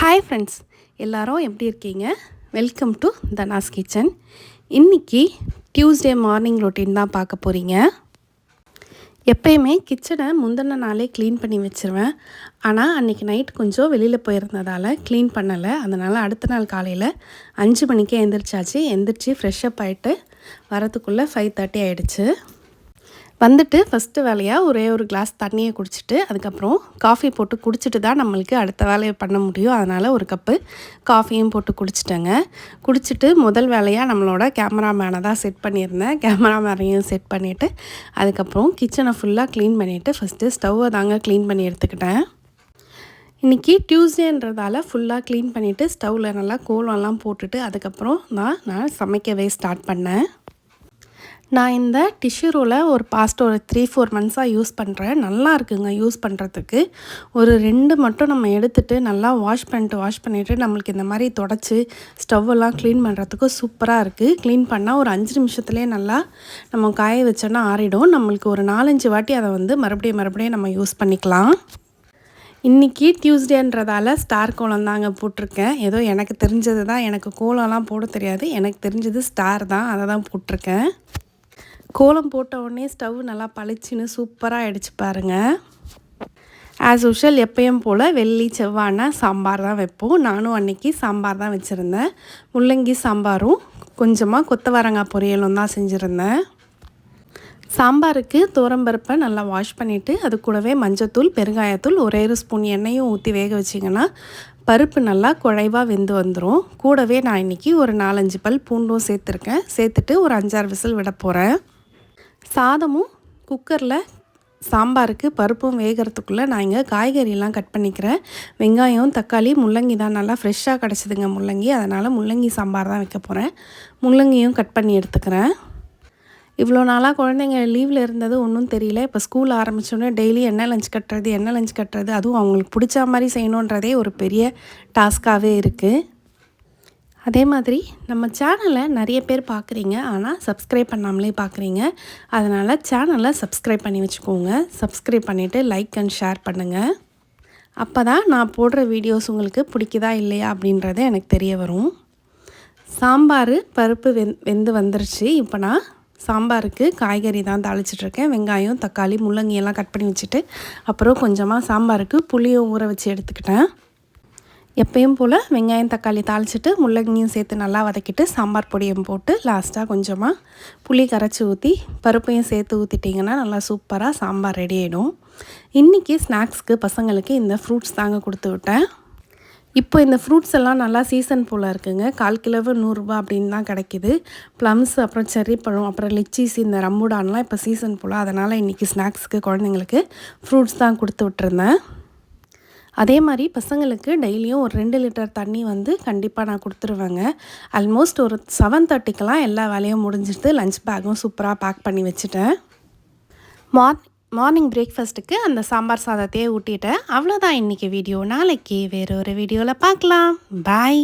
Hi friends, எல்லோரும் எப்படி இருக்கீங்க? Welcome to Dhana's kitchen. இன்றைக்கி டியூஸ்டே மார்னிங் ரொட்டீன் தான் பார்க்க போகிறீங்க. எப்பயுமே கிச்சனை முந்தின நாளே க்ளீன் பண்ணி வச்சுருவேன். ஆனால் அன்றைக்கி நைட் கொஞ்சம் வெளியில் போயிருந்ததால் க்ளீன் பண்ணலை. அதனால் அடுத்த நாள் காலையில் 5 மணிக்கே எந்திரிச்சு ஃப்ரெஷ்அப் ஆகிட்டு வரத்துக்குள்ளே 5:30 ஆகிடுச்சு. வந்துட்டு ஃபஸ்ட்டு வேலையாக ஒரே ஒரு கிளாஸ் தண்ணியை குடிச்சிட்டு அதுக்கப்புறம் காஃபி போட்டு குடிச்சிட்டு தான் நம்மளுக்கு அடுத்த வேலையை பண்ண முடியும். அதனால் ஒரு கப்பு காஃபியும் போட்டு குடிச்சிட்டேங்க. குடிச்சிட்டு முதல் வேலையாக நம்மளோட கேமராமேனை தான் செட் பண்ணியிருந்தேன். கேமராமேனையும் செட் பண்ணிவிட்டு அதுக்கப்புறம் கிச்சனை ஃபுல்லாக க்ளீன் பண்ணிவிட்டு ஃபஸ்ட்டு ஸ்டவ்வை தாங்க க்ளீன் பண்ணி எடுத்துக்கிட்டேன். இன்றைக்கி டியூஸ்டேன்றதால ஃபுல்லாக க்ளீன் பண்ணிவிட்டு ஸ்டவ்வில் நல்லா கோலம்லாம் போட்டுட்டு அதுக்கப்புறம் நான் சமைக்கவே ஸ்டார்ட் பண்ணேன். நான் இந்த டிஷ்யூ ரோலை ஒரு 3-4 மந்த்ஸாக யூஸ் பண்ணுறேன். நல்லா இருக்குங்க யூஸ் பண்ணுறதுக்கு. ஒரு 2 மட்டும் நம்ம எடுத்துகிட்டு நல்லா வாஷ் பண்ணிவிட்டு நம்மளுக்கு இந்த மாதிரி தொடச்சி ஸ்டவ்வெல்லாம் க்ளீன் பண்ணுறதுக்கு சூப்பராக இருக்குது. க்ளீன் பண்ணால் ஒரு 5 நிமிஷத்துலேயே நல்லா நம்ம காய வச்சோன்னா ஆறிடும். நம்மளுக்கு ஒரு 4-5 வாட்டி அதை மறுபடியும் நம்ம யூஸ் பண்ணிக்கலாம். இன்றைக்கி டியூஸ்டேன்றதால ஸ்டார் கோலம் தாங்க போட்டிருக்கேன். ஏதோ எனக்கு தெரிஞ்சது தான். எனக்கு கோலம்லாம் போட தெரியாது. எனக்கு தெரிஞ்சது ஸ்டார் தான், அதை தான் போட்டிருக்கேன். கோலம் போட்ட உடனே ஸ்டவ் நல்லா பளிச்சுன்னு சூப்பராக ஆகிடுச்சு பாருங்கள். ஆஸ் யூஷுவல் எப்பயும் போல் வெள்ளி செவ்வாய்னா சாம்பார் தான் வைப்போம். நானும் அன்றைக்கி சாம்பார் தான் வச்சுருந்தேன். முள்ளங்கி சாம்பாரும் கொஞ்சமாக கொத்தவரங்காய் பொரியலும் தான் செஞ்சுருந்தேன். சாம்பாருக்கு துவரம்பருப்பை நல்லா வாஷ் பண்ணிவிட்டு அது கூடவே மஞ்சத்தூள், பெருங்காயத்தூள், ஒரே ஒரு ஸ்பூன் எண்ணெயும் ஊற்றி வேக வச்சிங்கன்னா பருப்பு நல்லா குழைவாக வெந்து வந்துடும். கூடவே நான் இன்றைக்கி ஒரு 4-5 பல் பூண்டும் சேர்த்துட்டு ஒரு 5-6 விசில் விட போகிறேன். சாதமும் குக்கரில் சாம்பாருக்கு பருப்பும் வேகிறதுக்குள்ளே நான் இங்கே காய்கறியெல்லாம் கட் பண்ணிக்கிறேன். வெங்காயம், தக்காளி, முள்ளங்கி தான் நல்லா ஃப்ரெஷ்ஷாக கிடச்சிதுங்க முள்ளங்கி. அதனால் முள்ளங்கி சாம்பார் தான் வைக்க போகிறேன். முள்ளங்கியும் கட் பண்ணி எடுத்துக்கிறேன். இவ்வளோ நாளாக குழந்தைங்க லீவில் இருந்தது ஒன்றும் தெரியல. இப்போ ஸ்கூல் ஆரம்பித்தோன்னே டெய்லி என்ன லஞ்ச் கட்டுறது அதுவும் அவங்களுக்கு பிடிச்ச மாதிரி செய்யணுன்றதே ஒரு பெரிய டாஸ்க்காகவே இருக்குது. அதே மாதிரி நம்ம சேனலை நிறைய பேர் பார்க்குறீங்க, ஆனால் சப்ஸ்கிரைப் பண்ணாமலே பார்க்குறீங்க. அதனால் சேனலை சப்ஸ்கிரைப் பண்ணி வச்சுக்கோங்க. சப்ஸ்கிரைப் பண்ணிவிட்டு லைக் அண்ட் ஷேர் பண்ணுங்கள். அப்போ தான் நான் போடுற வீடியோஸ் உங்களுக்கு பிடிக்குதா இல்லையா அப்படின்றது எனக்கு தெரிய வரும். சாம்பார் பருப்பு வெந்து வந்துருச்சு. இப்போ நான் சாம்பாருக்கு காய்கறி தான் தாளிச்சிட்ருக்கேன். வெங்காயம், தக்காளி, முள்ளங்கி எல்லாம் கட் பண்ணி வச்சுட்டு அப்புறம் கொஞ்சமாக சாம்பாருக்கு புளியை ஊற வச்சு எடுத்துக்கிட்டேன். எப்பயும் போல் வெங்காயம், தக்காளி தாளிச்சிட்டு முள்ளங்கியும் சேர்த்து நல்லா வதக்கிட்டு சாம்பார் பொடியும் போட்டு லாஸ்ட்டாக கொஞ்சமாக புளி கரைச்சி ஊற்றி பருப்பையும் சேர்த்து ஊற்றிட்டிங்கன்னா நல்லா சூப்பராக சாம்பார் ரெடி ஆகிடும். இன்றைக்கி ஸ்நாக்ஸ்க்கு பசங்களுக்கு இந்த ஃப்ரூட்ஸ் தாங்க கொடுத்து விட்டேன். இப்போ இந்த ஃப்ரூட்ஸ் எல்லாம் நல்லா சீசன் போல் இருக்குங்க. 1/4 கிலோவு 100 ரூபா அப்படின்னு தான் கிடைக்கிது. ப்ளம்ஸ், அப்புறம் செர்ரி பழம், அப்புறம் லிச்சீஸ், இந்த ரம்புடான்லாம் இப்போ சீசன் போல். அதனால் இன்றைக்கி ஸ்நாக்ஸுக்கு குழந்தைங்களுக்கு ஃப்ரூட்ஸ் தான் கொடுத்து விட்டுருந்தேன். அதே மாதிரி பசங்களுக்கு டெய்லியும் ஒரு 2 லிட்டர் தண்ணி கண்டிப்பாக நான் கொடுத்துருவேங்க. ஆல்மோஸ்ட் ஒரு 7:30க்கெலாம் எல்லா வேலையும் முடிஞ்சிட்டு லஞ்ச் பேக்கும் சூப்பராக பேக் பண்ணி வச்சுட்டேன். மார்னிங் பிரேக்ஃபாஸ்ட்டுக்கு அந்த சாம்பார் சாதத்தையே ஊட்டிட்டேன். அவ்வளோதான் இன்றைக்கி வீடியோ. நாளைக்கு வேறு ஒரு வீடியோவில் பார்க்கலாம். பாய்.